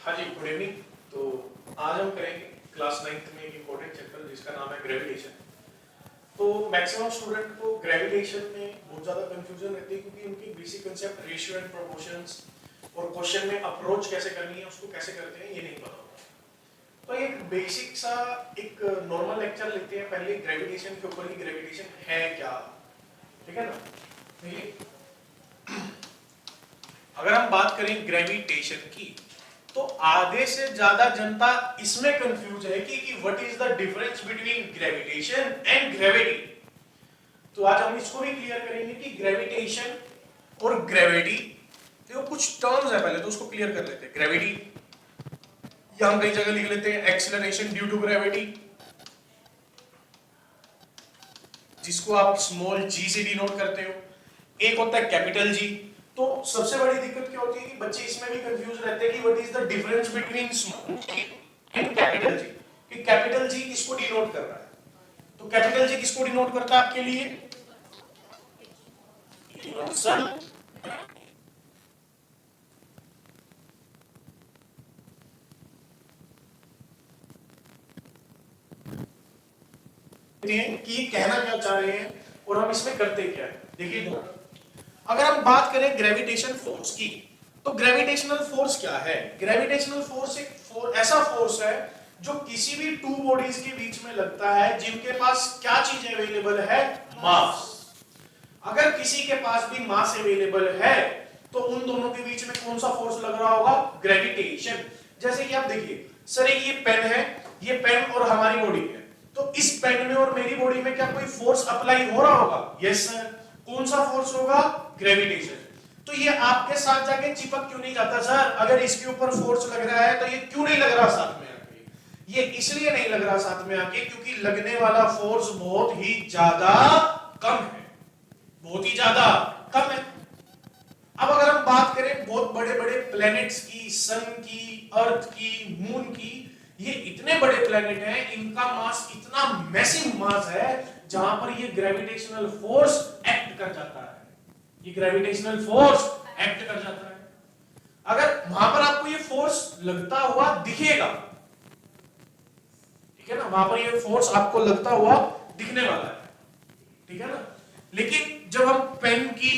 हाँ जी, good evening. तो आज हम करेंगे क्लास 9th में एक इम्पोर्टेंट चैप्टर जिसका नाम है ग्रेविटेशन। तो मैक्सिमम स्टूडेंट को ग्रेविटेशन में बहुत ज़्यादा कंफ्यूजन रहती है क्योंकि उनकी basic concept ratio and proportions और क्वेश्चन में अप्रोच कैसे करनी है, उसको कैसे करते हैं, ये नहीं पता होता। तो एक बेसिक सा एक नॉर्मल लेक्चर लेते हैं पहले ग्रेविटेशन के ऊपर, ही ग्रेविटेशन है क्या, ठीक है ना। अगर हम बात करें ग्रेविटेशन की तो आधे से ज्यादा जनता इसमें कंफ्यूज है कि what is the difference between gravitation and gravity. तो आज हम इसको भी क्लियर करेंगे कि ग्रेविटेशन और ग्रेविटी, देखो कुछ टर्म्स है, पहले तो उसको क्लियर कर लेते हैं। ग्रेविटी या हम कई जगह लिख लेते हैं एक्सेलरेशन ड्यू टू ग्रेविटी, जिसको आप स्मॉल जी से डिनोट करते हो। एक होता है कैपिटल जी। तो सबसे बड़ी दिक्कत क्या होती है कि बच्चे इसमें भी कंफ्यूज रहते हैं कि what is the difference between small G and capital G, कि कैपिटल जी किसको डिनोट कर रहा है। तो कैपिटल जी किसको डिनोट करता है आपके लिए? कि ये कहना क्या चाह रहे हैं और हम इसमें करते क्या है। देखिए, अगर हम बात करें ग्रेविटेशन फोर्स की, तो ग्रेविटेशनल फोर्स क्या है? ग्रेविटेशनल फोर्स एक ऐसा फोर्स है जो किसी भी टू बॉडीज के बीच में लगता है जिनके पास क्या चीज अवेलेबल है? मास। अगर किसी के पास भी मास अवेलेबल है तो उन दोनों के बीच में कौन सा फोर्स लग रहा होगा? ग्रेविटेशन। जैसे कि आप देखिए सर, ये पेन है, ये पेन और हमारी बॉडी है, तो इस पेन में और मेरी बॉडी में क्या कोई फोर्स अप्लाई हो रहा होगा? Yes sir. कौन सा फोर्स होगा? ग्रेविटेशन। तो ये आपके साथ जाके चिपक क्यों नहीं जाता सर? अगर इसके ऊपर फोर्स लग रहा है तो ये क्यों नहीं लग रहा साथ में आके? ये इसलिए नहीं लग रहा साथ में आके क्योंकि लगने वाला फोर्स बहुत ही ज्यादा कम है, बहुत ही ज्यादा कम है। अब अगर हम बात करें बहुत बड़े बड़े प्लैनेट्स की, सन की, अर्थ की, मून की, ये इतने बड़े प्लैनेट हैं, इनका मास इतना मैसिव मास है जहां पर ये ग्रेविटेशनल फोर्स एक्ट कर जाता है। ये ग्रेविटेशनल फोर्स एक्ट कर जाता है। अगर वहां पर आपको ये फोर्स लगता हुआ दिखेगा, ठीक है ना, वहां पर ये फोर्स आपको लगता हुआ दिखने वाला है, ठीक है ना। लेकिन जब हम पेन की,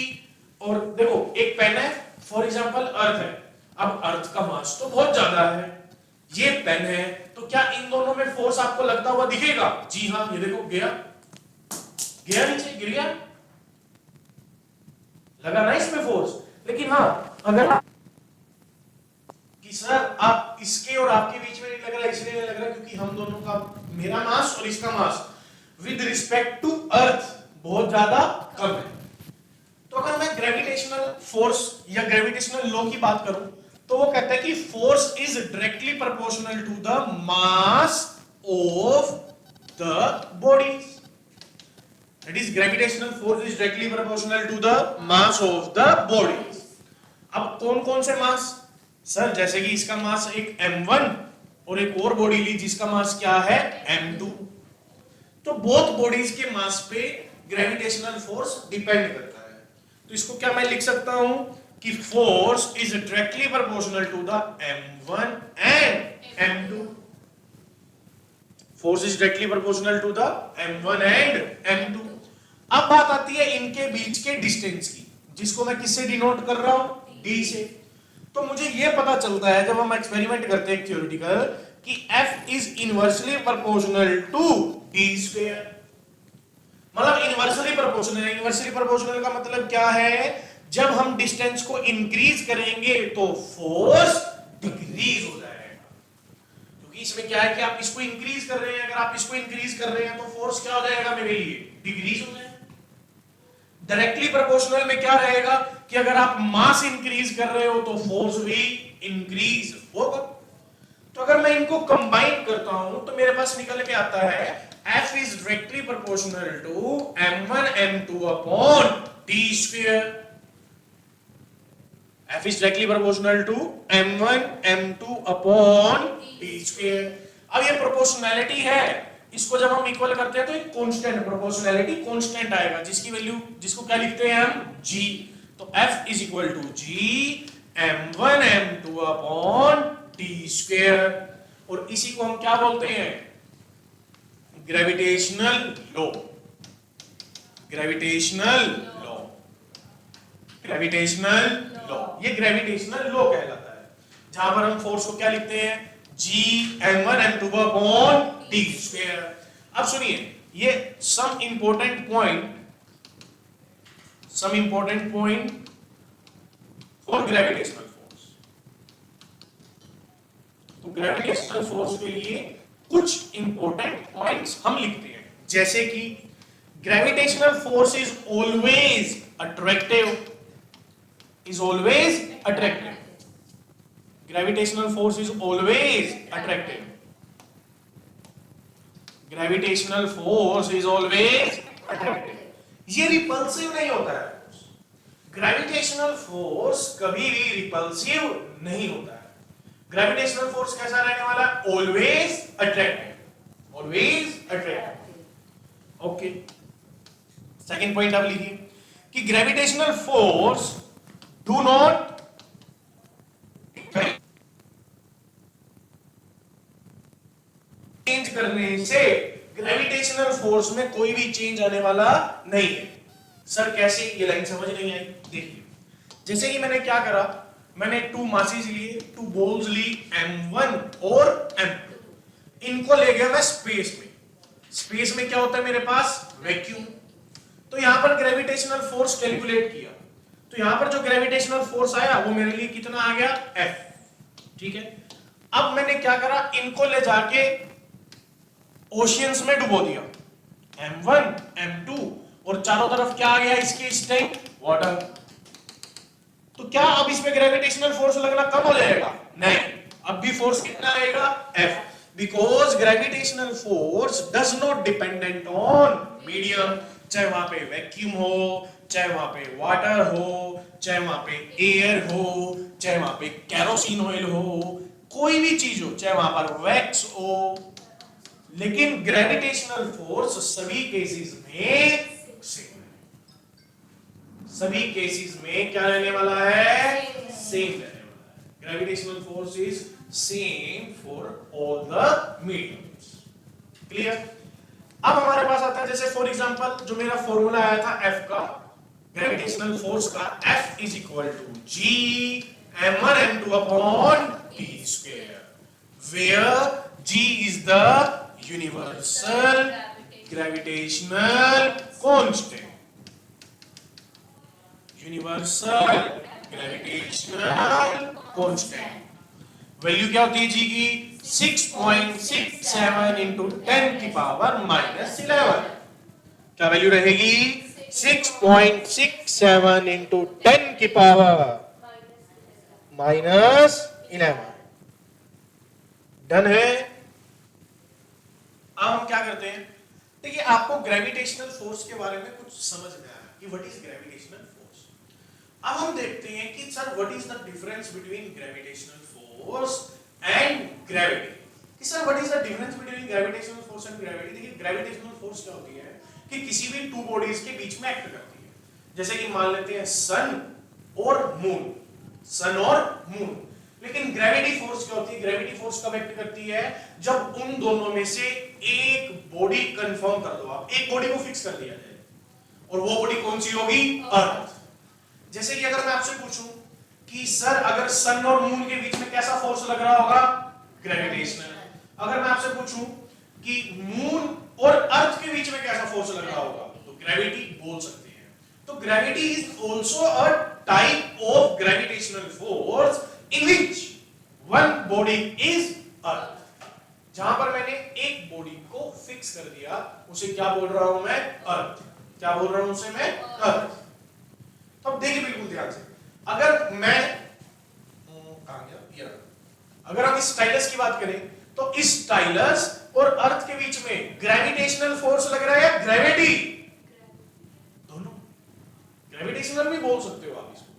और देखो एक पेन है, फॉर एग्जांपल अर्थ है, अब अर्थ का मास तो बहुत ज्यादा है, ये पेन है, तो क्या इन दोनों में फोर्स आपको लगता हुआ दिखेगा? जी हाँ, ये देखो गया, गया नीचे, गिर गया, लगा ना इसमें फोर्स। लेकिन हाँ, अगर कि सर आप इसके और आपके बीच में नहीं लग रहा, इसलिए नहीं लग रहा क्योंकि हम दोनों का, मेरा मास और इसका mass with respect to earth बहुत ज्यादा कम है। तो अगर मैं ग्रेविटेशनल फोर्स या ग्रेविटेशनल लॉ की बात करूं तो वो कहता है कि force is directly proportional to the mass of the bodies. That is gravitational force is directly proportional to the mass of the bodies. अब कौन कौन से मास? सर जैसे कि इसका मास एक m1 और एक और बॉडी ली जिसका मास क्या है? m2। तो बोथ बॉडीज के मास पे ग्रेविटेशनल फोर्स डिपेंड करता है। तो इसको क्या मैं लिख सकता हूं कि force is directly proportional to the m1 and m2। Force is directly proportional to the m1 and m2। अब बात आती है इनके बीच के डिस्टेंस की, जिसको मैं किससे डिनोट कर रहा हूं? d से। तो मुझे यह पता चलता है जब हम एक्सपेरिमेंट करते हैं थ्योरेटिकल कि f is inversely proportional to d square. मतलब इनवर्सली प्रोपोर्शनल। इनवर्सली प्रोपोर्शनल का मतलब क्या है? जब हम डिस्टेंस को इंक्रीज करेंगे तो फोर्स डिक्रीज हो जाएगा, क्योंकि इसमें क्या है कि आप इसको इंक्रीज कर रहे हैं, अगर आप इसको इंक्रीज कर रहे हैं तो फोर्स क्या हो जाएगा मेरे लिए? डिक्रीज हो जाएगा। डायरेक्टली प्रोपोर्शनल में क्या रहेगा कि अगर आप मास इंक्रीज कर रहे हो तो फोर्स भी इंक्रीज होगा। तो अगर मैं इनको कंबाइन करता हूं तो मेरे पास निकल के आता है F is directly proportional to m1 m2 upon d square। F is directly proportional to m1 m2 upon d square। अब ये प्रोपोर्शनैलिटी है, इसको जब हम इक्वल करते हैं तो एक कांस्टेंट, प्रोपोर्शनैलिटी कांस्टेंट आएगा जिसकी वैल्यू, जिसको क्या लिखते हैं हम? g। तो F is equal to g m1 m2 upon T square, और इसी को हम क्या बोलते हैं, gravitational law. Gravitational law, gravitational law, ये ग्रेविटेशनल लॉ कहलाता है, जहां पर हम फोर्स को क्या लिखते हैं, जी m1 m2 upon T square. अब सुनिए, ये some important point for gravitational force. तो ग्रेविटेशनल फोर्स के लिए कुछ इंपॉर्टेंट पॉइंट्स हम लिखते हैं, जैसे कि gravitational force is always attractive, is always attractive. Gravitational force is always attractive. Gravitational force is always attractive. ये रिपल्सिव नहीं होता है। ग्रेविटेशनल फोर्स कभी भी रिपल्सिव नहीं होता है। ग्रेविटेशनल फोर्स कैसा रहने वाला है, always attractive, always attractive. Okay, second point आप लिखिए कि gravitational force do not change करने से ग्रेविटेशनल फोर्स में कोई भी चेंज आने वाला नहीं है। सर कैसे, ये लाइन समझ नहीं आई। देखिए, जैसे कि मैंने क्या करा, मैंने 2 मासेस लिए, 2 बॉल्स ली, m1 और m2, इनको ले गया मैं स्पेस में। स्पेस में क्या होता है मेरे पास, वैक्यूम। तो यहां पर ग्रेविटेशनल फोर्स कैलकुलेट किया, तो यहां पर जो ग्रेविटेशनल फोर्स आया वो मेरे लिए कितना आ गया, F। ठीक है, अब मैंने क्या करा, इनको ले जाके ओशियंस में डुबो दिया, M1 M2, और चारों तरफ क्या आ गया इसके, इस टाइम वाटर। तो क्या अब इसमें ग्रेविटेशनल फोर्स लगना कम हो जाएगा, नहीं, अब भी फोर्स कितना आएगा, F, because gravitational force does not dependent on medium. चाहे वहां पे वैक्यूम हो, चाहे वहां पे वाटर हो, चाहे वहां पे एयर हो, चाहे वहां पे कैरोसिन ऑयल हो, कोई भी चीज हो, चाहे वहां पर वैक्स हो, लेकिन ग्रेविटेशनल फोर्स सभी केसेस में सेम है। सभी केसेस में क्या रहने वाला है, सेम रहने वाला है। Gravitational force is same for all the mediums. Clear. अब हमारे पास आता है, जैसे फॉर एग्जांपल जो मेरा फॉर्मूला आया था F का, ग्रेविटेशनल फोर्स का, F is equal to G m1 m2 upon t square, where G is the universal gravitational constant. Universal gravitational constant value क्या होती है जी की, 6.67 इंटू 10 की पावर -11। क्या वैल्यू रहेगी, 6.67 इंटू 10 की पावर -11। डन है। अब हम क्या करते हैं, देखिए आपको ग्रेविटेशनल फोर्स के बारे में कुछ समझ में आया कि व्हाट इज ग्रेविटेशनल फोर्स। अब हम देखते हैं कि sir what is the difference between gravitational force and gravity. कि sir what is the difference between gravitational force and gravity. देखिए ग्रेविटेशनल फोर्स क्या होती है कि किसी भी 2 बॉडीज के बीच में एक्ट करती है। जैसे कि मान लेते हैं सन और मून, सन और मून। लेकिन ग्रेविटी फोर्स क्या होती है, ग्रेविटी फोर्स कब एक्ट करती है, जब उन दोनों में से एक बॉडी कंफर्म कर दो, आप एक बॉडी को फिक्स कर दिया जाए, और वो बॉडी कौन सी होगी, अर्थ। जैसे कि अगर मैं आपसे पूछूं कि सर अगर सन और मून के बीच में कैसा फोर्स लग रहा होगा, ग्रेविटेशनल। अगर मैं आपसे पूछूं कि मून और अर्थ के बीच में कैसा फोर्स लग रहा होगा, तो ग्रेविटी बोल सकते हैं। तो gravity is also a type of gravitational force in which one body is earth. जहां पर मैंने एक बॉडी को फिक्स कर दिया, उसे क्या बोल रहा हूं मैं, अर्थ। क्या बोल रहा हूं उसे मैं, अर्थ। तो अब देखिए बिल्कुल ध्यान से, अगर मैं अगर हम इस स्टाइलस की बात करें, तो इस स्टाइलस और अर्थ के बीच में ग्रेविटेशनल फोर्स लग रहा है, ग्रेविटी, दोनों। ग्रेविटेशनल भी बोल सकते हो आप इसको,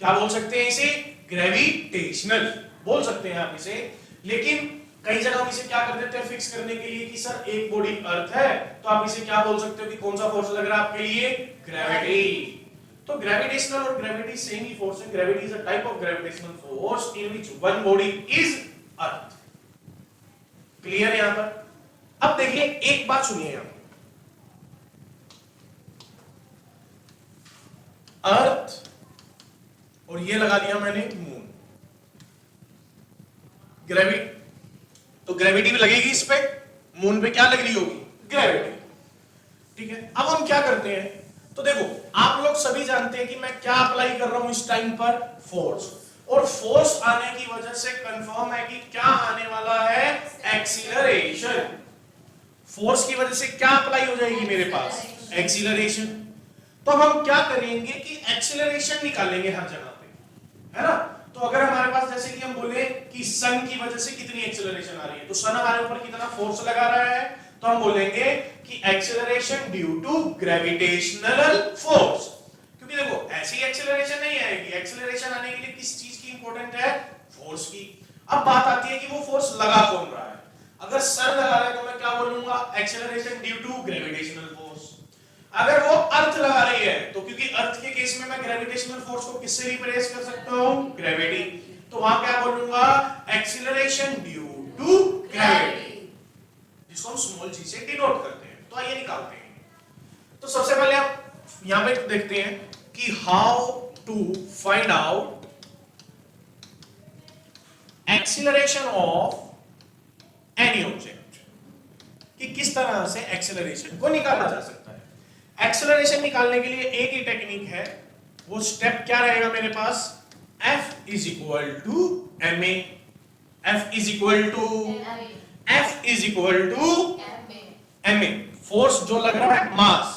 क्या बोल सकते हैं इसे, ग्रेविटेशनल बोल सकते हैं आप इसे। लेकिन कई जगह हम इसे क्या कर देते हैं फिक्स करने के लिए कि सर एक बॉडी अर्थ है, तो आप इसे क्या बोल सकते हो कि कौन सा फोर्स लग रहा है आपके लिए, ग्रेविटी। तो ग्रेविटेशनल और ग्रेविटी सेम ही फोर्स है. Gravity is a type of gravitational force in which one body is earth. Clear है यहां पर? अब देखिए एक बात सुनिए यहां. अर्थ और ये लगा दिया मैंने मून. ग्रेविटी, तो ग्रेविटी भी लगेगी इस पे. मून पे क्या लग रही होगी? ग्रेविटी. ठीक है. अब हम क्या करते हैं, तो देखो आप लोग सभी जानते हैं कि मैं क्या अप्लाई कर रहा हूं इस टाइम पर? फोर्स. और फोर्स आने की वजह से कंफर्म है कि क्या आने वाला है? एक्सीलरेशन. फोर्स की वजह से क्या अप्लाई हो जाएगी मेरे पास? एक्सीलरेशन. तो हम क्या करेंगे कि एक्सीलरेशन निकालेंगे हर जगह पे, है ना. तो अगर हमारे पास जैसे कि हम बोले कि सन की वजह से कितनी एक्सीलरेशन आ रही है, तो सन हमारे ऊपर कितना फोर्स लगा रहा है, तो हम बोलेंगे कि acceleration due to gravitational force. क्योंकि देखो ऐसी एक्सीलरेशन नहीं आएगी. एक्सीलरेशन आने के लिए किस चीज की इंपॉर्टेंट है? फोर्स की. अब बात आती है कि वो फोर्स लगा कौन रहा है. अगर सन लगा रहा है तो मैं क्या बोलूंगा? Acceleration due to gravitational force. अगर वो अर्थ लगा रही है तो क्योंकि अर्थ के केस में मैं ग्रेविटेशनल फोर्स को किससे रिप्लेस कर सकता हूं? ग्रेविटी. तो वहां क्या बोलूंगा? एक्सीलरेशन ड्यू टू ग्रेविटी, जिसको हम स्मॉल जी से डिनोट करते हैं. तो आइए निकालते हैं. तो सबसे पहले आप यहां पे देखते हैं कि how to find out acceleration of any object, कि किस तरह से एक्सीलरेशन को निकाला जा सकता है. एक्सीलरेशन निकालने के लिए एक ही टेक्निक है. वो स्टेप क्या रहेगा मेरे पास? F is equal to m a. F is equal to m a. Force जो लग रहा है मास,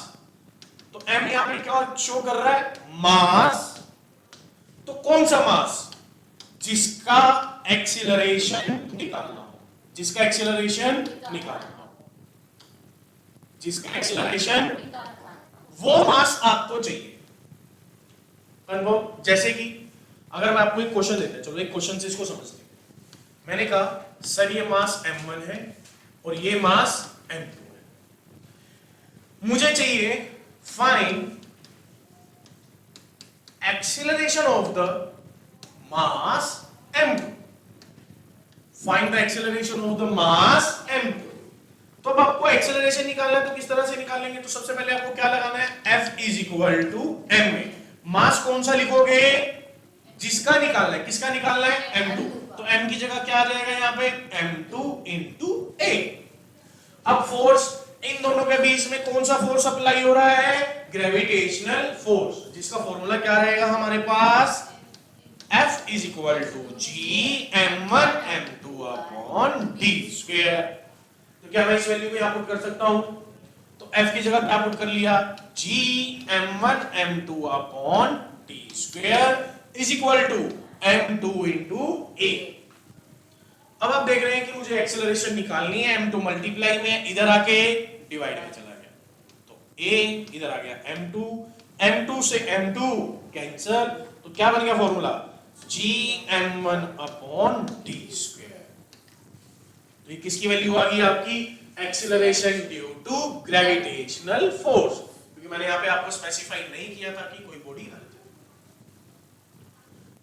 तो m यहां पे क्या शो कर रहा है? मास. तो कौन सा मास? जिसका एक्सीलरेशन निकालना हो. जिसका एक्सीलरेशन निकालना हो. जिसका एक्सीलरेशन, वो मास आपको चाहिए. कन्फर्म? जैसे कि अगर मैं आपको एक क्वेश्चन देता हूं, चलो एक क्वेश्चन से इसको समझते हैं. मैंने कहा सर ये मास m1 है और ये मास m2 है. मुझे चाहिए find acceleration of the mass m2. Find the acceleration of the mass m2. तो अब आपको एक्सीलरेशन निकालना है तो किस तरह से निकालेंगे? तो सबसे पहले आपको क्या लगाना है? F is equal to m a. Mass कौन सा लिखोगे? जिसका निकालना है. किसका निकालना है? m2. तो m की जगह क्या आ जाएगा यहां पे? m2 into a. अब फोर्स, इन दोनों के बीच में कौन सा फोर्स अप्लाई हो रहा है? ग्रेविटेशनल फोर्स, जिसका फॉर्मूला क्या रहेगा हमारे पास? F is equal to G m1 m2 upon d square. तो क्या मैं इस वैल्यू को यहां पुट कर सकता हूं? तो F की जगह क्या पुट कर लिया? G m1 m2 upon d square is equal to m2 into a. अब आप देख रहे हैं कि मुझे एक्सीलरेशन निकालनी है. m2 मल्टीप्लाई में इधर आके डिवाइड में चला गया, तो a इधर आ गया m2. m2 से m2 कैंसिल, तो क्या बन गया formula? G m1 upon d square. तो ये किसकी वैल्यू आ गई आपकी? Acceleration due to gravitational force. क्योंकि मैंने यहां पे आपको स्पेसिफाई नहीं किया था कि कोई बॉडी ना जाए.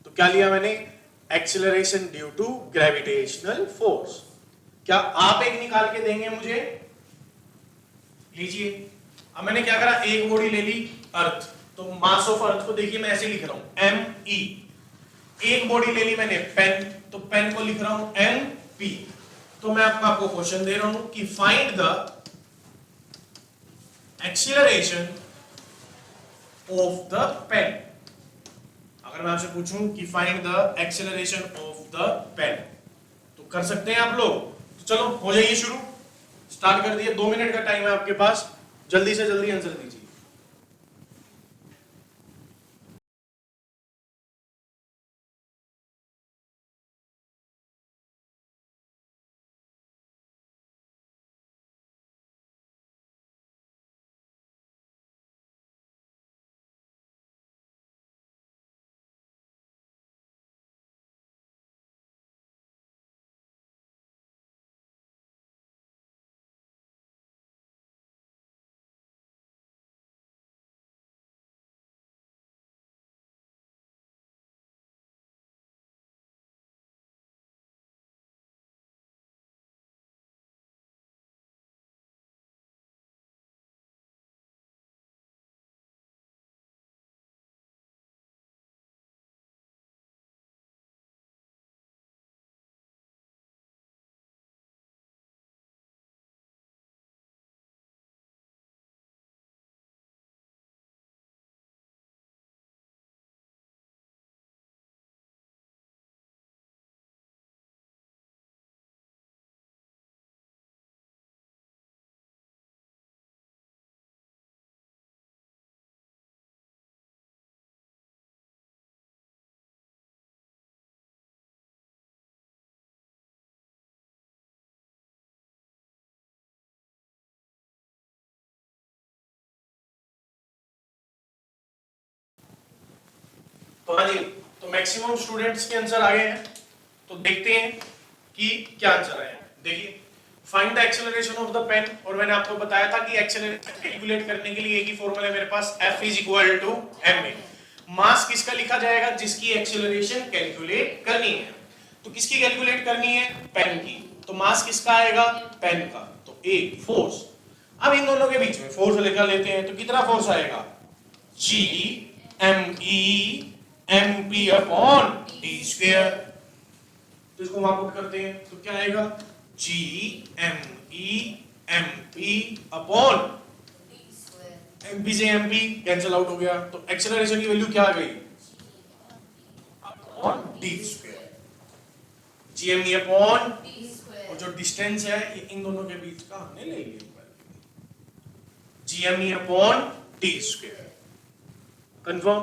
तो क्या लिया मैंने? Acceleration due to gravitational force. क्या आप एक निकाल के देंगे मुझे? लीजिए. अब मैंने क्या करा? एक बॉडी ले ली अर्थ. तो मास ऑफ अर्थ को देखिए मैं ऐसे लिख रहा हूं me. एक बॉडी ले ली मैंने पेन, तो पेन को लिख रहा हूं mp. तो मैं आपको क्वेश्चन दे रहा हूं कि find the acceleration of the pen. अगर मैं आपसे पूछूं कि find the acceleration of the pen, तो कर सकते हैं आप लोग? तो चलो हो जाइए शुरू. स्टार्ट कर दिए. 2 मिनट का टाइम है आपके पास. जल्दी से जल्दी आंसर दीजिए. तो हाँ जी, तो मैक्सिमम स्टूडेंट्स के आंसर आ गए हैं। तो देखते हैं कि क्या आंसर आया। देखिए, find the acceleration of the pen, और मैंने आपको बताया था कि एक्सेलरेशन कैलकुलेट करने के लिए एक ही फॉर्मूला है मेरे पास, F is equal to ma। Mass किसका लिखा जाएगा? जिसकी एक्सेलरेशन कैलकुलेट करनी है। तो किसकी कैलकुलेट करनी है? पेन की। तो मास किसका आएगा? पेन का। तो A फोर्स। अब इन दोनों के बीच में फोर्स लिखा लेते हैं, तो कितना फोर्स आएगा? G me mp upon d square. तो इसको वहां पुट करते हैं, तो क्या आएगा? G me mp upon mp से mp कैंसिल आउट हो गया, तो एक्सेलरेशन की वैल्यू क्या आ गई? Upon d square. gme upon और जो डिस्टेंस है ये इन दोनों के बीच का हमने ले लिया, gme upon d square. Confirm?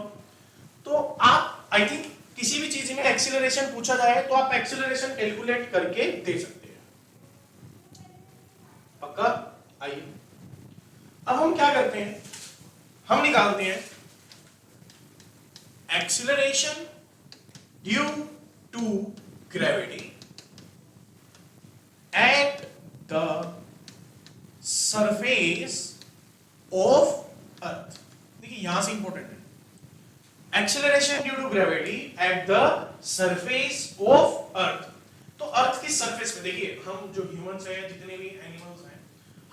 तो आप आई थिंक किसी भी चीज में एक्सीलरेशन पूछा जाए तो आप एक्सीलरेशन कैलकुलेट करके दे सकते हैं। पक्का? आइए अब हम क्या करते हैं, हम निकालते हैं acceleration due to gravity at the surface of earth. देखिए यहां से इंपॉर्टेंट है, acceleration due to gravity at the surface of earth. तो अर्थ की सरफेस पे, देखिए हम जो ह्यूमंस हैं, जितने भी एनिमल्स हैं,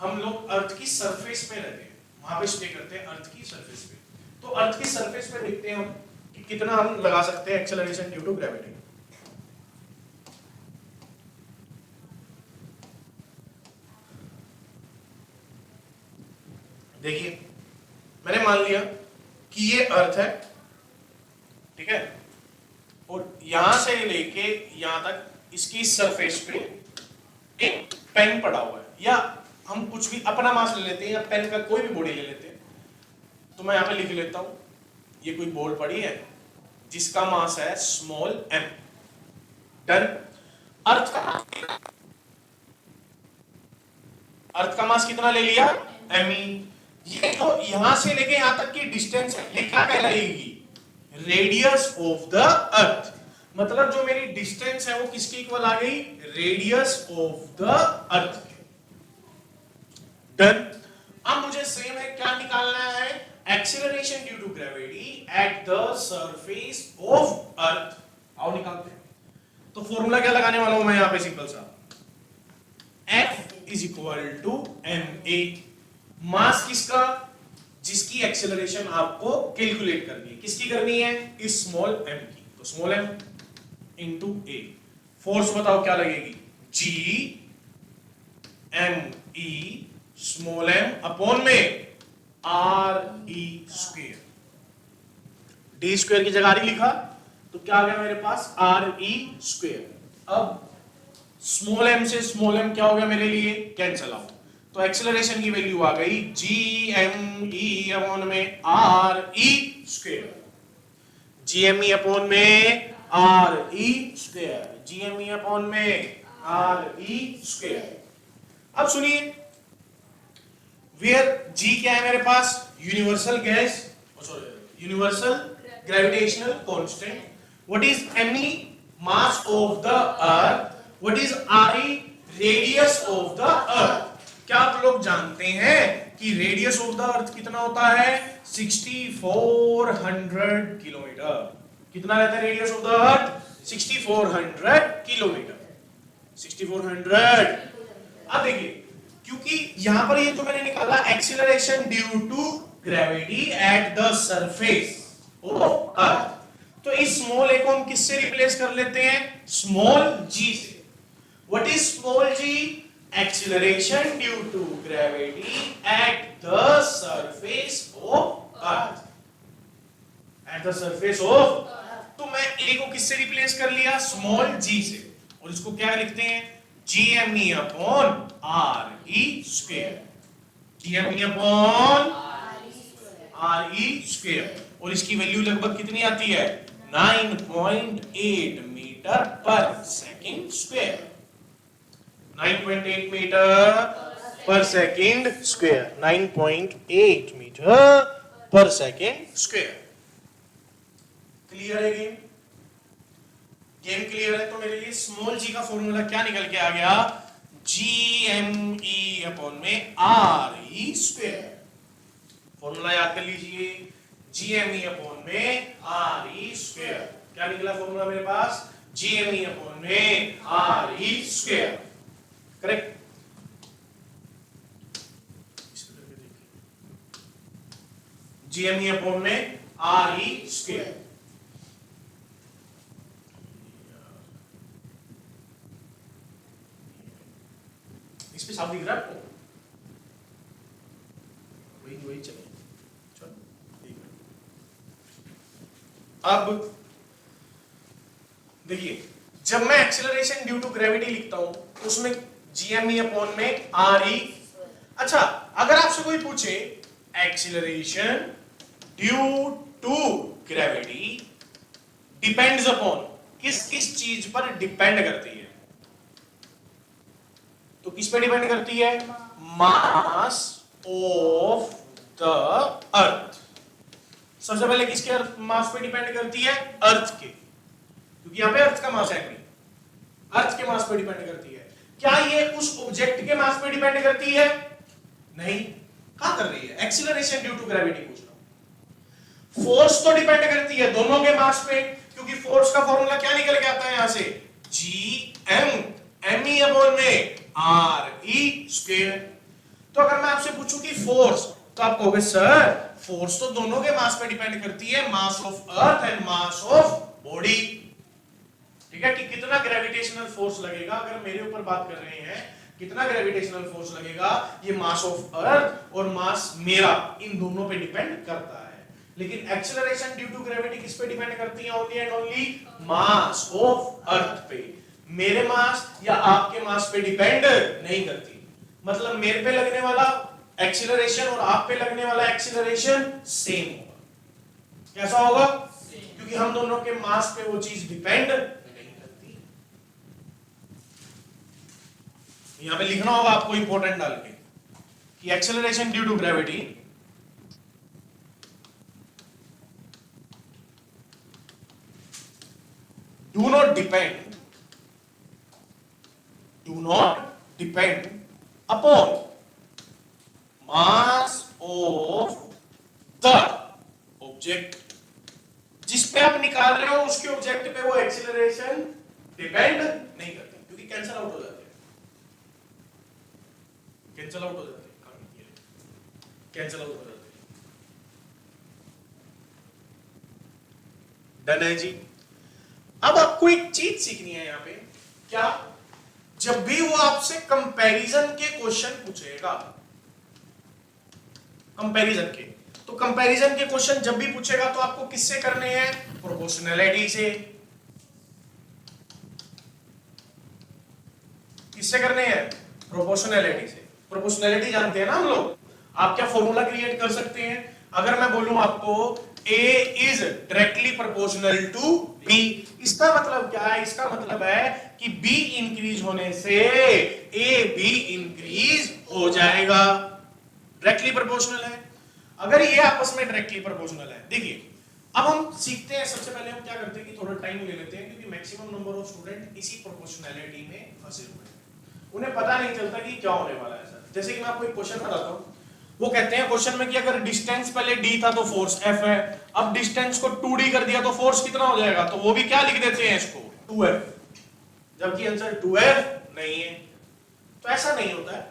हम लोग अर्थ की सरफेस पे रहते हैं, वहां पे स्टे करते हैं अर्थ की सरफेस पे। तो अर्थ की सरफेस पे देखते हैं हम कि कितना हम लगा सकते हैं एक्सेलरेशन ड्यू टू ग्रेविटी। देखिए मैंने मान लिया कि ये अर्थ है, ठीक है, और यहां से लेके यहां तक इसकी सरफेस पे एक पेन पड़ा हुआ है, या हम कुछ भी अपना मास ले लेते हैं या पेन का कोई भी बॉडी ले लेते हैं। तो मैं यहां पे लिख लेता हूं, ये कोई बॉल पड़ी है जिसका मास है स्मॉल m। डन। अर्थ का मास कितना ले लिया? me। ये तो यहां से लेके यहां तक की डिस्टेंस है, ये क्या कहलाएगी? Radius of the earth. मतलब जो मेरी डिस्टेंस है वो किसके इक्वल आ गई? Radius of the earth. Done. अब मुझे सेम है, क्या निकालना है? Acceleration due to gravity at the surface of earth. आओ निकालते हैं। तो फॉर्मूला क्या लगाने वाला हूं मैं यहां पे? सिंपल सा, F is equal to ma। Mass किसका? जिसकी एक्सेलरेशन आपको कैलकुलेट करनी है। किसकी करनी है? इस स्मॉल m की। तो small m into a। Force बताओ क्या लगेगी? G me small m upon में r e square. d square की जगह r लिखा तो क्या आ गया मेरे पास? r e square. अब स्मॉल m से स्मॉल m क्या हो गया मेरे लिए? Cancel out. तो एक्सेलरेशन की वैल्यू आ गई GME अपॉन में RE स्क्वायर। GME अपॉन में RE स्क्वायर। GME अपॉन में RE स्क्वायर। अब सुनिए, वेयर G क्या है मेरे पास? Universal gas, sorry universal gravitational constant. What is ME? Mass of the earth. What is RE? Radius of the earth. क्या आप लोग जानते हैं कि रेडियस ऑफ द अर्थ कितना होता है? 6400 किलोमीटर। कितना रहता है radius of the earth? 6400 kilometre. 6400। अब देखिए, क्योंकि यहां पर ये जो मैंने निकाला acceleration due to gravity at the surface of earth, तो इस स्मॉल ए को हम किससे रिप्लेस कर लेते हैं? स्मॉल g से। What is small g? Acceleration due to gravity at the surface of Earth. At the surface of, तो मैं A को किससे रिप्लेस कर लिया? स्मॉल g से। और इसको क्या लिखते हैं? GME upon RE square. GME upon RE square. और इसकी वैल्यू लगभग कितनी आती है? 9.8 मीटर पर सेकेंड स्क्वायर। 9.8 मीटर पर सेकेंड स्क्वायर। 9.8 मीटर पर सेकेंड स्क्वायर। क्लियर है गेम? गेम क्लियर है? तो मेरे लिए स्मॉल जी का फॉर्मूला क्या निकल के आ गया? GME अपॉन में RE स्क्वायर। फॉर्मूला याद कर लीजिए, GME अपॉन में RE स्क्वायर। क्या निकला फॉर्मूला मेरे पास? GME अपॉन में RE square. Correct? GME upon में RE स्क्वायर। इस पे साफ दिख रहा है आपको? वही चलिए, चलो ठीक है। अब देखिए, जब मैं एक्सेलरेशन ड्यू टू ग्रेविटी लिखता हूं तो उसमें GME अपॉन में RE। अच्छा, अगर आपसे कोई पूछे acceleration due to gravity depends upon, किस किस चीज पर डिपेंड करती है, तो किस पे डिपेंड करती है? मास ऑफ द अर्थ। सबसे पहले किसके मास पे डिपेंड करती है? अर्थ के, क्योंकि यहां पे अर्थ का मास है, अर्थ के मास पे डिपेंड करती है। क्या ये उस ऑब्जेक्ट के मास पे डिपेंड करती है? नहीं। कहां कर रही है? एक्सीलरेशन ड्यू टू ग्रेविटी पूछ रहा हूं। फोर्स तो डिपेंड करती है दोनों के मास पे, क्योंकि फोर्स का फॉर्मूला क्या निकल के आता है यहां से? GME अपॉन में RE स्क्वायर। तो अगर मैं आपसे पूछूं कि फोर्स, तो आप कहोगे सर फोर्स तो दोनों के मास पे डिपेंड करती है, mass of earth and mass of body. ठीक है, कि कितना ग्रेविटेशनल फोर्स लगेगा, अगर मेरे ऊपर बात कर रहे हैं कितना ग्रेविटेशनल फोर्स लगेगा, ये मास ऑफ अर्थ और मास मेरा, इन दोनों पे डिपेंड करता है। लेकिन एक्सेलरेशन ड्यू टू ग्रेविटी किस पे डिपेंड करती है? Only and only mass of earth पे। मेरे मास या आपके मास पे डिपेंड नहीं करती। मतलब मेरे पे लगने वाला एक्सीलरेशन और आप पे लगने वाला एक्सीलरेशन सेम होगा। कैसा होगा? क्योंकि हम दोनों के मास पे वो चीज डिपेंड नहीं करती। यहां पे लिखना होगा आपको इंपॉर्टेंट डाल के कि acceleration due to gravity do not depend upon mass of the object। जिस पे आप निकाल रहे हो उसके ऑब्जेक्ट पे वो एक्सीलरेशन डिपेंड नहीं करती, क्योंकि कैंसिल आउट हो जाते हैं, कैंसिल आउट हो जाते हैं, कैंसिल आउट हो जाते हैं। डन है जी? अब आपको एक चीज सीखनी है यहां पे, क्या? जब भी वो आपसे कंपैरिजन के क्वेश्चन पूछेगा, कंपैरिजन के, तो कंपैरिजन के क्वेश्चन जब भी पूछेगा तो आपको किससे करने हैं? प्रोपोर्शनैलिटी से। किससे करने हैं? प्रोपोर्शनैलिटी से। प्रोपोर्शनैलिटी जानते हैं ना हम लोग? आप क्या फॉर्मूला क्रिएट कर सकते हैं? अगर मैं बोलूं आपको A is directly proportional to B, इसका मतलब क्या है? इसका मतलब है कि B इंक्रीज होने से A भी इंक्रीज हो जाएगा। डायरेक्टली प्रोपोर्शनल है। अगर ये आपस में डायरेक्टली प्रोपोर्शनल है, देखिए अब हम सीखते हैं। सबसे पहले हम क्या करते हैं कि थोड़ा टाइम ले लेते हैं, क्योंकि मैक्सिमम नंबर ऑफ स्टूडेंट इसी प्रोपोर्शनैलिटी में फंसे हुए हैं। उन्हें पता नहीं चलता कि क्या होने वाला है सर। जैसे कि मैं आपको एक क्वेश्चन बताता हूं, वो कहते हैं क्वेश्चन में कि अगर डिस्टेंस पहले d था तो फोर्स F है, अब डिस्टेंस को 2d कर दिया तो फोर्स कितना हो जाएगा? तो वो भी क्या लिख देते हैं इसको? 2F, जबकि आंसर 2F नहीं है। तो ऐसा नहीं होता है।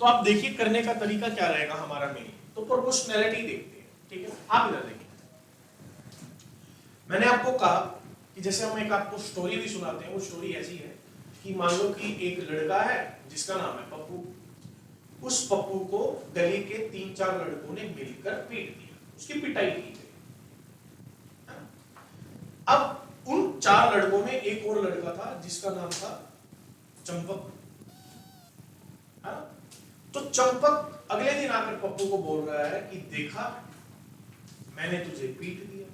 तो आप देखिए करने का तरीका क्या रहेगा हमारा मेन। तो प्रोपोर्शनैलिटी देखते हैं, ठीक है? आप इधर देखिए, मैंने आपको कहा कि जैसे हम एक आपको स्टोरी भी सुनाते हैं, वो स्टोरी ऐसी है कि मान लो कि एक लड़का है जिसका नाम है पप्पू। उस पप्पू को गली के 3-4 लड़कों ने मिलकर पीट दिया, उसकी पिटाई की गई। अब उन 4 लड़कों में एक और लड़का था जिसका नाम था चंपक। तो चंपक अगले दिन आकर पप्पू को बोल रहा है कि देखा मैंने तुझे पीट दिया,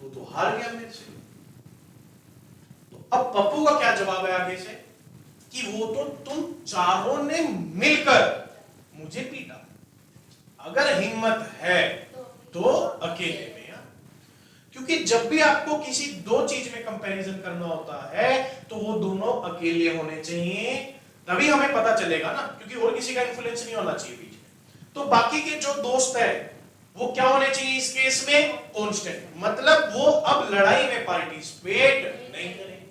तो हार गया मेरे से। तो अब पप्पू का क्या जवाब है आगे से कि वो तो तुम चारों ने मिलकर मुझे पीटा, अगर हिम्मत है तो अकेले में। क्योंकि जब भी आपको किसी दो चीज में कंपैरिजन करना होता है तो वो दोनों अकेले होने चाहिए, तभी हमें पता चलेगा ना, क्योंकि और किसी का इन्फ्लुएंस नहीं होना चाहिए बीच में। तो बाकी के जो दोस्त है वो क्या होने चाहिए इस केस में, कांस्टेंट, मतलब वो अब लड़ाई में पार्टिसिपेट नहीं करेंगे,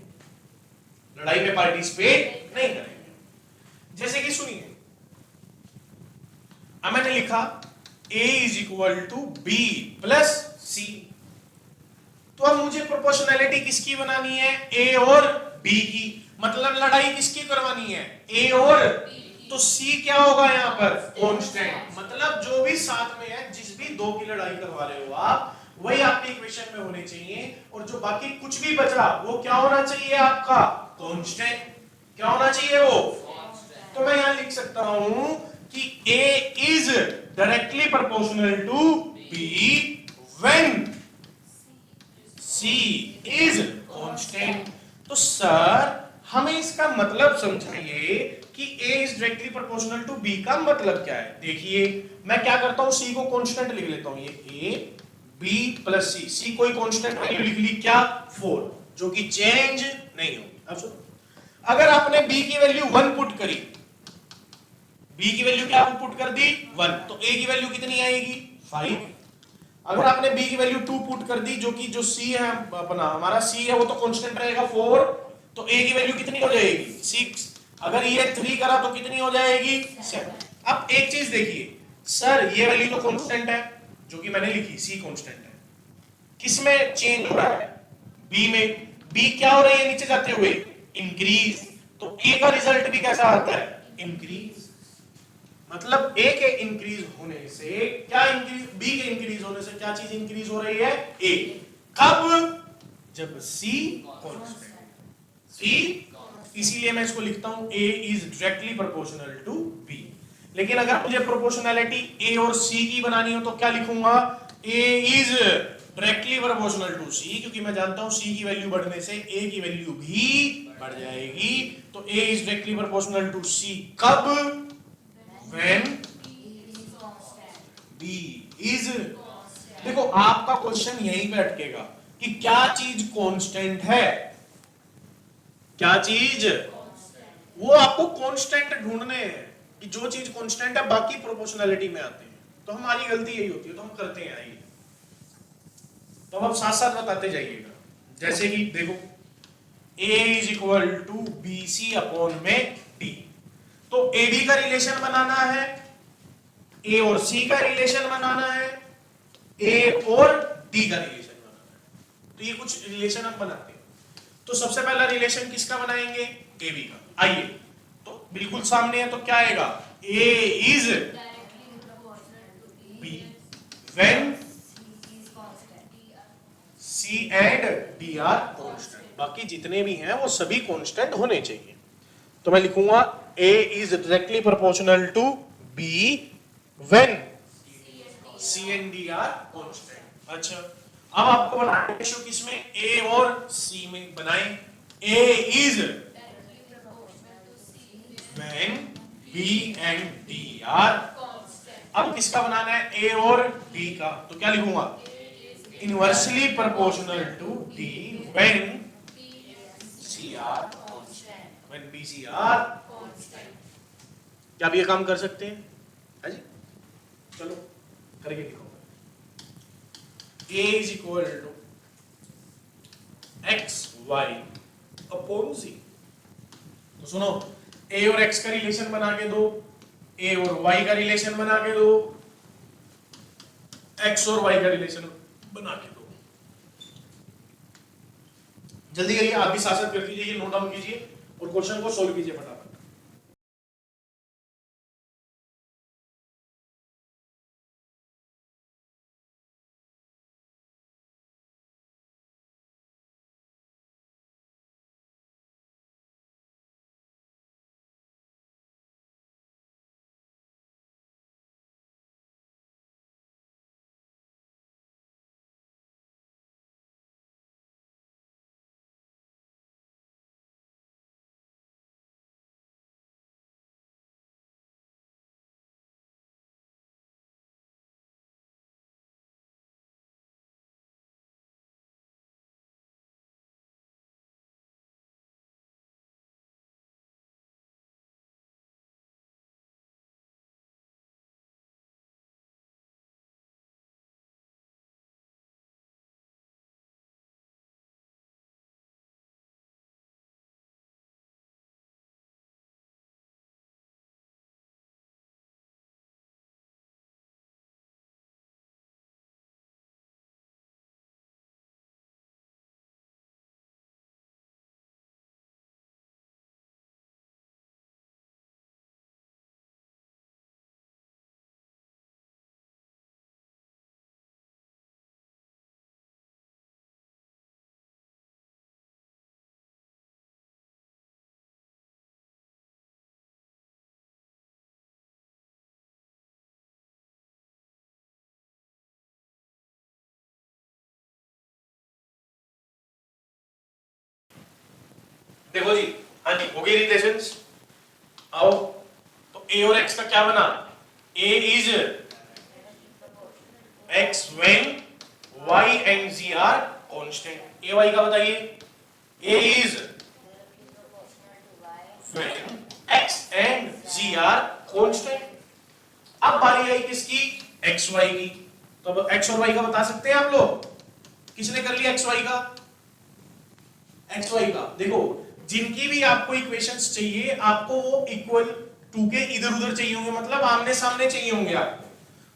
लड़ाई में पार्टिसिपेट नहीं करेंगे। जैसे कि सुनिए, अब मैंने लिखा a is equal to b plus c, तो अब मुझे प्रोपोर्शनैलिटी किसकी बनानी है, a और b की, मतलब लड़ाई किसकी करवानी है, a और b। तो c क्या होगा यहाँ पर, कांस्टेंट, मतलब जो भी साथ में है, जिस भी दो की लड़ाई करवा रहे हो आप, वही आपके इक्वेशन में होने चाहिए, और जो बाकी कुछ भी बचा वो क्या होना चाहिए आपका, कांस्टेंट। क्या होना चाहिए वो, तो मैं यहां लिख सकता हूं कि a is directly proportional to b when c is constant। तो सर हमें इसका मतलब समझाइए कि a is directly proportional to b का मतलब क्या है। देखिए मैं क्या करता हूं, c को कांस्टेंट लिख लेता हूं, ये a b plus c, c कोई कांस्टेंट वैल्यू लिख ली क्या, 4, जो कि चेंज नहीं होगी। अब सुनो, अगर आपने b की वैल्यू 1 पुट करी, b की वैल्यू क्या पुट कर दी 1, तो a की वैल्यू कितनी आएगी 5। अगर आपने b की वैल्यू 2 पुट कर दी, जो कि जो c है अपना हमारा c है वो तो कांस्टेंट रहेगा 4, तो a की वैल्यू कितनी हो जाएगी 6। अगर ये 3 करा तो कितनी हो जाएगी 7। अब एक चीज देखिए सर, ये वैल्यू तो कांस्टेंट है जो कि मैंने लिखी, c कांस्टेंट है, किसमें चेंज हो रहा है, b में, b क्या हो रही है नीचे जाते हुए, इंक्रीज, तो a का रिजल्ट भी कैसा आता है, इंक्रीज। मतलब a के इंक्रीज होने से क्या इंक्रीज, b के इंक्रीज होने से क्या चीज इंक्रीज हो रही है, a। कब, जब c कांस्टेंट, c, इसीलिए मैं इसको लिखता हूं a is directly proportional to b। लेकिन अगर मुझे प्रोपोर्शनैलिटी a और c की बनानी हो तो क्या लिखूंगा, a is directly proportional to c, क्योंकि मैं जानता हूं c की वैल्यू बढ़ने से a की वैल्यू भी बढ़ जाएगी, तो a is directly proportional to c कब, when b is, देखो आपका क्वेश्चन यहीं पे अटकेगा कि क्या चीज कांस्टेंट है, क्या चीज, वो आपको कांस्टेंट ढूंढने हैं कि जो चीज कांस्टेंट है बाकी प्रोपोर्शनैलिटी में आते हैं। तो हमारी गलती यही होती है, तो हम करते हैं आइए, तो अब साथ साथ बताते जाइएगा। जैसे कि देखो a is equal to B C upon में d, तो ए बी का रिलेशन बनाना है, ए और सी का रिलेशन बनाना है, ए और डी का रिलेशन बनाना है। तो ये कुछ रिलेशन हम बनाते हैं। तो सबसे पहला रिलेशन किसका बनाएंगे, ए बी का। आइए, तो बिल्कुल सामने है, तो क्या आएगा, a is b when c and d are constant. बाकी जितने भी हैं वो सभी कांस्टेंट होने चाहिए। तो मैं लिखूंगा a is directly proportional to b when c and d are constant। अच्छा, अब आपको बनाना है रेशो किसमें, a और c में बनाएं। a is when b and d are, अब किसका बनाना है, a और d का, तो क्या लिखूंगा, inversely proportional to d when c are when b c are। क्या आप ये काम कर सकते हैं, है जी, चलो करके दिखाओ। a is equal to X Y upon z। तो सुनो, a और x का रिलेशन बना के दो, a और y का रिलेशन बना के दो, x और y का रिलेशन बना के दो। जल्दी करिए, आप भी साथ साथ कर लीजिए, नोट डाउन कीजिए और क्वेश्चन को सोल्व कीजिए फटाफट। देखो जी, हाँ जी, हो गई रिलेशंस। आओ, तो a और x का क्या बना? a is x when y and z are constant। a y का बताइए। a is when x and z are constant। अब बारी आई किसकी? x y की। तो अब x और y का बता सकते हैं आप लोग? किसने कर लिया x y का? एक्स वाई का। देखो, जिनकी भी आपको इक्वेशंस चाहिए, आपको वो इक्वल टू के इधर उधर चाहिए होंगे, मतलब आमने सामने चाहिए होंगे आपको।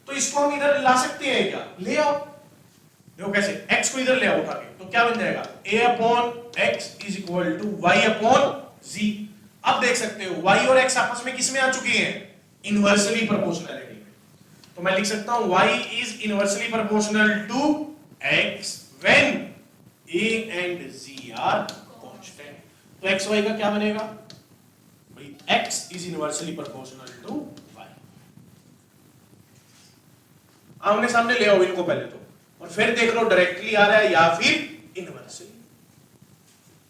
तो इसको हम इधर ला सकते हैं क्या? ले आओ। देखो कैसे, x को इधर ले आओ उठा के, तो क्या बन जाएगा? a upon x is equal to y upon z। अब देख सकते हो y और x आपस में किस में आ चुके हैं? इनवर्सली प्रोपोर्शनैलिटी में। तो मैं लिख सकता हूं y is inversely proportional to x when a and z are constant। तो x y का क्या बनेगा भाई? x is inversely proportional to y। आमने सामने ले आओ इनको पहले तो, और फिर देख लो डायरेक्टली आ रहा है या फिर इनवर्सली।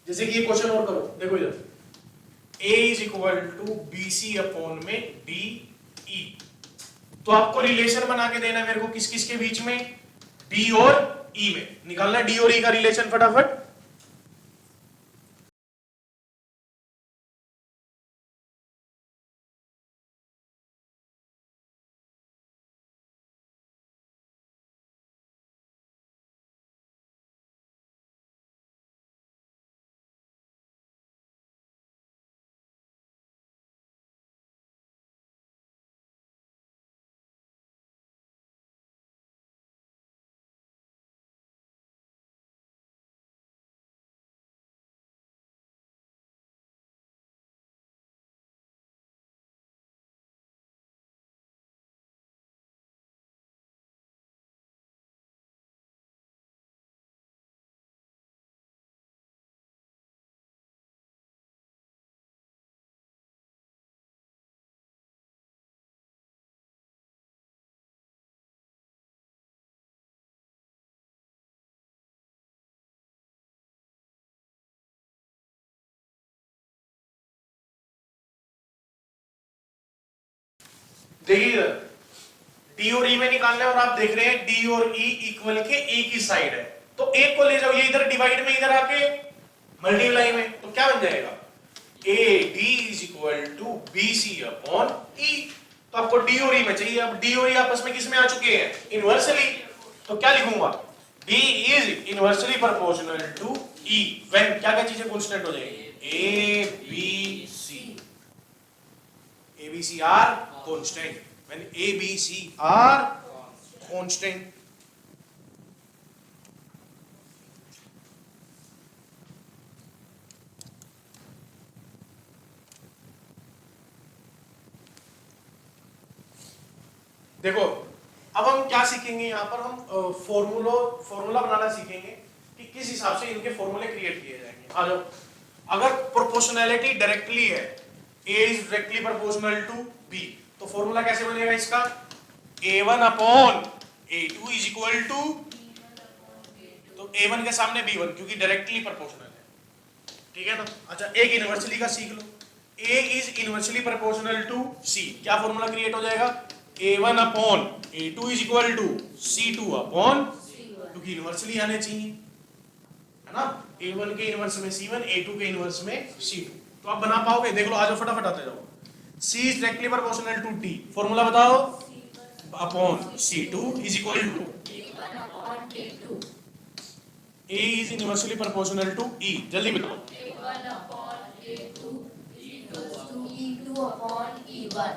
जैसे कि ये क्वेश्चन और करो, देखो इधर a is equal to bc upon में de। तो आपको रिलेशन बना के देना मेरे को किस किस के बीच में? d और e में। निकालना d और e का रिलेशन फटाफट। देखिए डी और ई में निकालना है, और आप देख रहे हैं डी और ई इक्वल के एक ही साइड है, तो एक को ले जाओ, ये इधर डिवाइड में, इधर आके मल्टीप्लाई में, तो क्या बन जाएगा? A d is equal to B C upon e. तो आपको डी और ई में चाहिए। अब डी और ई आपस में किस में आ चुके हैं? इनवर्सली। तो क्या लिखूंगा? D is inversely proportional to E when क्या क्या चीजें कांस्टेंट हो जाएगी? A B C are constant. When A, B, C are constant। देखो अब हम क्या सीखेंगे यहाँ पर? हम फॉर्मूला बनाना सीखेंगे कि किस हिसाब से इनके फॉर्मूले क्रिएट किए जाएंगे। आ जाओ। अगर प्रोपोर्शनैलिटी डायरेक्टली है, A is directly proportional to B, तो फॉर्मूला कैसे बनेगा इसका? A1 upon A2 is equal to, तो A1 के सामने B1 क्योंकि डायरेक्टली प्रोपोर्शनल है, ठीक है ना? अच्छा, एक इनवर्सली का सीख लो। A is inversely proportional to C, क्या फॉर्मूला क्रिएट हो जाएगा? A1 upon A2 is equal to C2 upon, क्योंकि इनवर्सली आने चाहिए, है ना? A1 के इनवर्स में C1, A2 के इनवर्स में C2। तो आप बना पाओगे? देख लो, आ जाओ फटाफट आते जाओ। C is directly proportional to D, formula बताओ। Upon C2 is equal to A is inversely proportional to E, जल्दी बताओ। A1 upon A2 equals to E2 upon E1।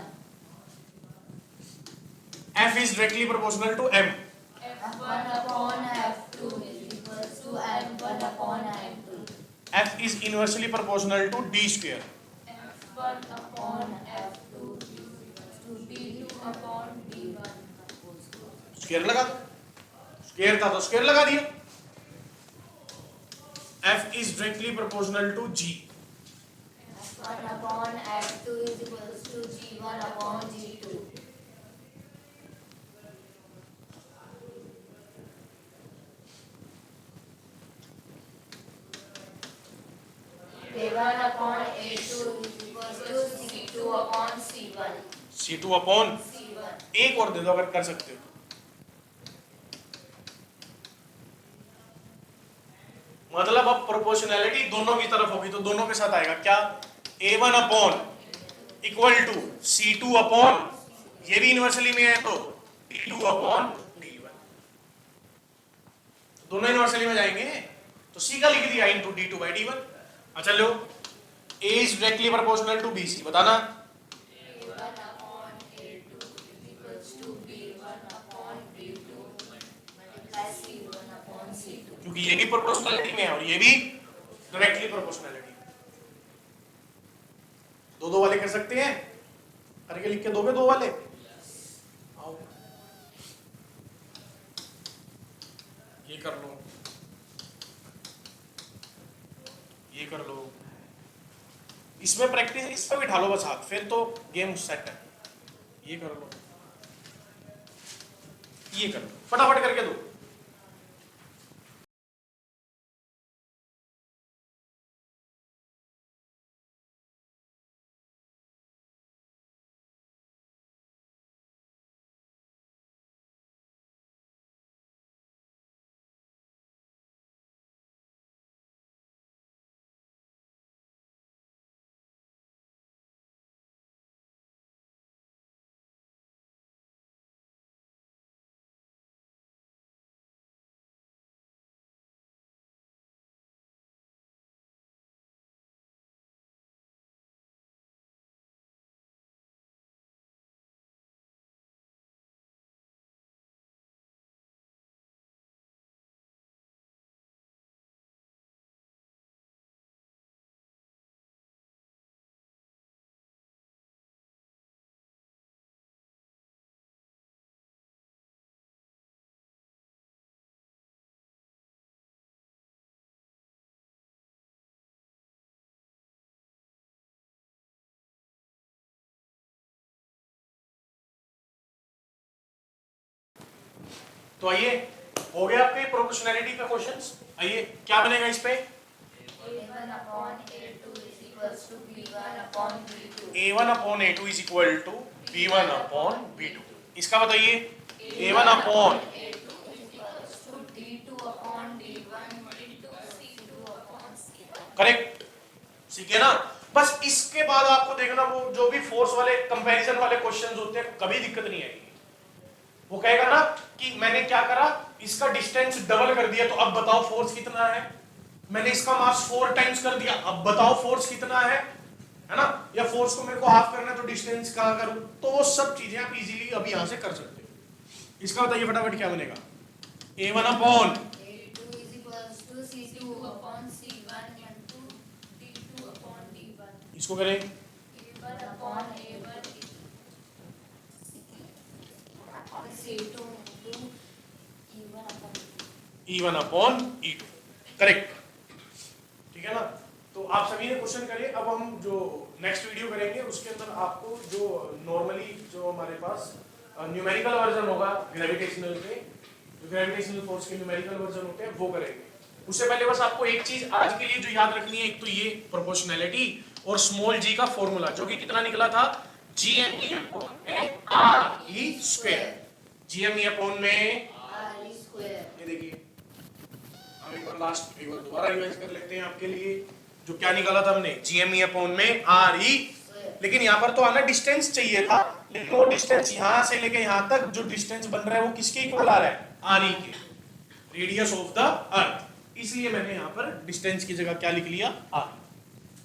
F is directly proportional to M। F1 upon F2 is equals to M1 upon M2। F is inversely proportional to D square। F1 upon F2 is equals to D2 upon D1। Square लगा दो, square था तो square लगा दिया। F is directly proportional to G। F1 upon F2 is equals to G1 upon G2। A1 upon A2 is equals to C2 upon C1. C2 upon C1. एक और दे दो अगर कर सकते हो। मतलब अब प्रोपोर्शनैलिटी दोनों की तरफ होगी तो दोनों के साथ आएगा क्या, A1 upon equal to C2 upon, ये भी यूनिवर्सली में है तो D2 अपॉन D1, दोनों यूनिवर्सली में जाएंगे तो C का लिख दिया इनटू D2 बाई D1। अच्छा लो, A is directly proportional to BC, बताना। A1 upon A2 is equals to B1 upon B2 multiply C1 upon C2. क्योंकि ये भी प्रोपोर्शनलिटी में है और ये भी डायरेक्टली प्रोपोर्शनलिटी। दो वाले कर सकते हैं, करके लिख के दोगे दो वाले, आओ ये कर लो, ये कर लो, इसमें प्रैक्टिस इस पर बिठा लो बस हाथ, फिर तो गेम सेट है। ये कर लो, ये कर लो, फटाफट करके दो। तो आइए, हो गया आपके प्रोपोर्शनैलिटी का क्वेश्चंस। आइए क्या बनेगा इस पे, A1 upon A2 is equals to B1 upon B2. A1 upon A2 is equal to B1 upon B2। इसका बताइए, A1 upon A2 is equals to D2 upon D1 into C2 upon C1. Correct, सीखे ना। बस इसके बाद आपको देखना, वो जो भी फोर्स वाले कंपैरिजन वाले क्वेश्चंस होते हैं कभी दिक्कत नहीं आएगी। वो कहेगा ना कि मैंने क्या करा, इसका डिस्टेंस डबल कर दिया तो अब बताओ फोर्स कितना है, मैंने इसका मास 4 टाइम्स कर दिया अब बताओ फोर्स कितना है ना, या फोर्स को मेरे को हाफ करना है तो डिस्टेंस कहां करूं, तो वो सब चीजें आप इजीली अभी यहां से कर सकते हो। इसका बताइए फटाफट क्या बनेगा, A1 upon A2 is equals to C2 upon C1 into D2 upon D1. इसको करें A1 upon A1 is C2 into E1 upon E2. E1 upon E2, correct, ठीक है ना। तो आप सभी ने क्वेश्चन करे। अब हम जो नेक्स्ट वीडियो करेंगे उसके अंदर आपको जो नॉर्मली जो हमारे पास न्यूमेरिकल वर्जन होगा ग्रेविटेशनल के, जो ग्रेविटेशनल फोर्स के न्यूमेरिकल वर्जन होते हैं वो करेंगे। उससे पहले बस आपको एक चीज आज के लिए जो याद रखनी है, एक तो ये प्रोपोर्शनैलिटी और स्मॉल g का फॉर्मूला जो कि कितना निकला था, GME स्क्वायर, GME अपॉन में R square. ये देखिए, हम एक बार लास्ट एक बार दोबारा रिवाइज कर लेते हैं आपके लिए। जो क्या निकाला था हमने, GME अपॉन में RE, लेकिन यहाँ पर तो आना डिस्टेंस चाहिए था, लेकिन वो डिस्टेंस यहाँ से लेके यहाँ तक जो डिस्टेंस बन रहा है वो किसके इक्वल आ रहा है, RE के, रेडियस ऑफ द अर्थ। इसलिए मैंने यहाँ पर डिस्टेंस की जगह क्या लिख लिया, R।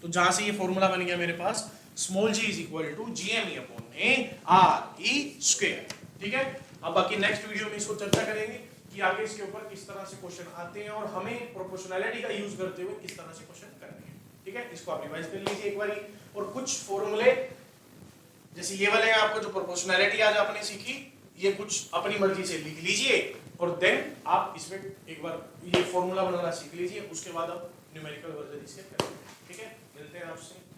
तो जहां से ये फॉर्मूला बन गया मेरे पास, small g is equal to GME upon में RE स्क्वायर। ठीक है, अब बाकी नेक्स्ट वीडियो में इसको चर्चा करेंगे कि आगे इसके ऊपर किस तरह से क्वेश्चन आते हैं और हमें प्रोपोर्शनैलिटी का यूज करते हुए किस तरह से क्वेश्चन करने हैं। ठीक है, इसको आप रिवाइज कर लीजिए एक बार। और कुछ फॉर्मूले जैसे ये वाले आपको जो प्रोपोर्शनैलिटी आज आपने सीखी, ये कुछ अपनी मर्जी से लिख लीजिए और देन आप इसमें एक बार ये फॉर्मूला बनाना सीख लीजिए, उसके बाद आप न्यूमेरिकल वर्जन इसके करेंगे। ठीक है, मिलते हैं आपसे।